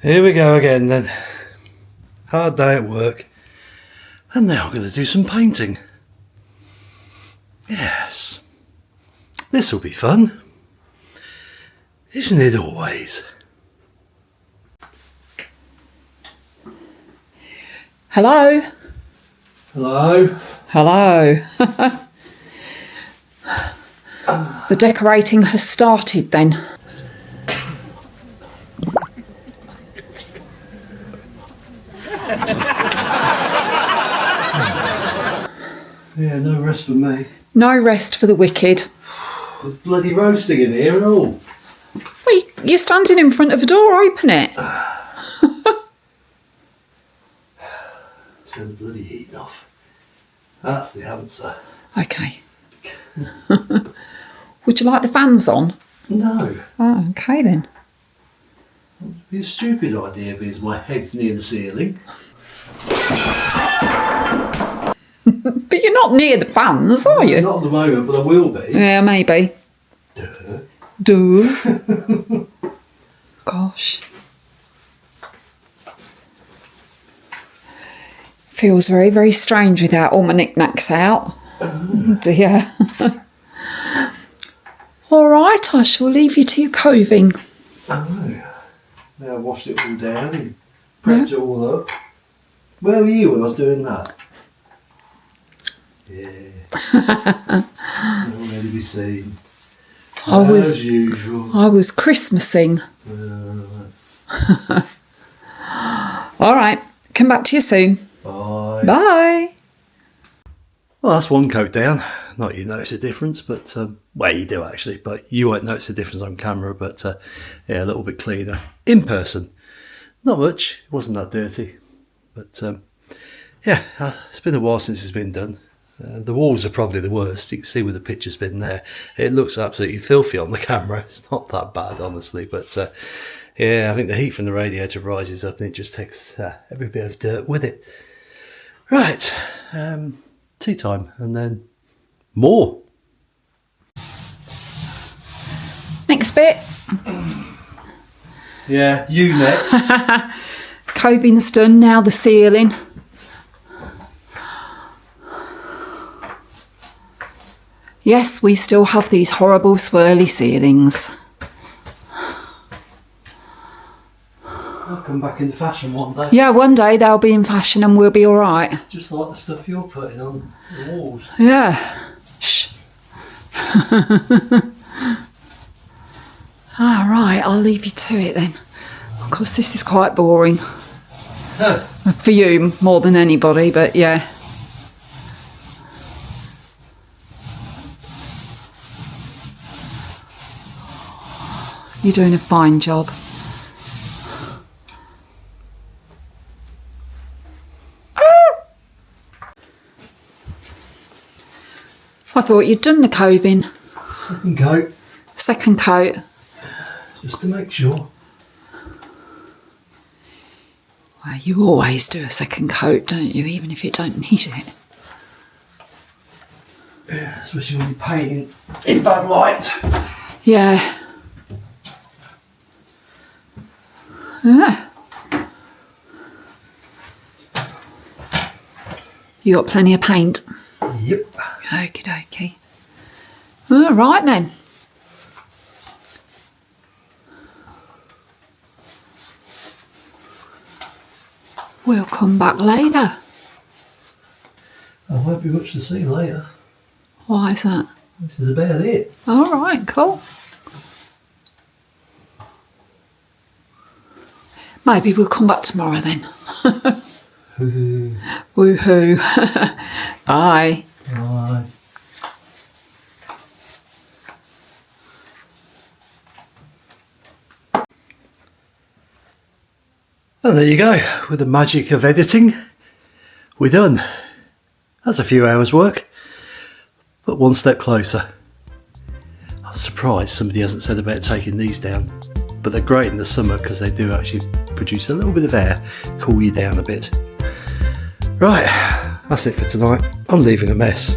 Here we go again then. Hard day at work. And now I'm going to do some painting. Yes. This will be fun. Isn't it always? Hello? Hello? Hello. The decorating has started then. Yeah, no rest for me. No rest for the wicked. There's bloody roasting in here and all. Well, you're standing in front of a door, open it. Turn the bloody heat off. That's the answer. Okay. Would you like the fans on? No. Oh, okay then. It'd be a stupid idea because my head's near the ceiling. But you're not near the fans, are you? Not at the moment, but I will be. Yeah, maybe. Duh. Gosh. Feels very, very strange without all my knickknacks out. Oh dear. All right, I shall leave you to your coving. Oh. Now I washed it all down and prepped it all up. Where were you when I was doing that? Yeah. Nowhere to be seen. As usual. I was Christmasing. All right, come back to you soon. Bye. Bye. Well, that's one coat down. Not you notice a difference, but well, you do actually, but you won't notice a difference on camera. But yeah, a little bit cleaner in person. Not much. It wasn't that dirty, but yeah, it's been a while since it's been done. The walls are probably the worst. You can see where the picture's been there. It looks absolutely filthy on the camera. It's not that bad, honestly, but yeah, I think the heat from the radiator rises up and it just takes every bit of dirt with it. Right, tea time and then more. Next bit. Yeah, you next. Coving's done, now the ceiling. Yes, we still have these horrible swirly ceilings. I'll come back into fashion one day. Yeah, one day they'll be in fashion and we'll be all right. Just like the stuff you're putting on the walls. Yeah. Shh. All right, I'll leave you to it then. Of course, this is quite boring. For you more than anybody, but yeah. You're doing a fine job. I thought you'd done the coving. Second coat. Second coat. Just to make sure. Well, you always do a second coat, don't you? Even if you don't need it. Yeah, especially when you're painting in bad light. Yeah. You got plenty of paint? Yep. Okie dokie. All right then. We'll come back later. There won't be much to see later. Why is that? This is about it. All right, cool. Maybe we'll come back tomorrow then. Woohoo. Woohoo. Bye. Bye. And there you go. With the magic of editing, we're done. That's a few hours work, but one step closer. I'm surprised somebody hasn't said about taking these down, but they're great in the summer because they do actually produce a little bit of air, cool you down a bit. Right, that's it for tonight. I'm leaving a mess.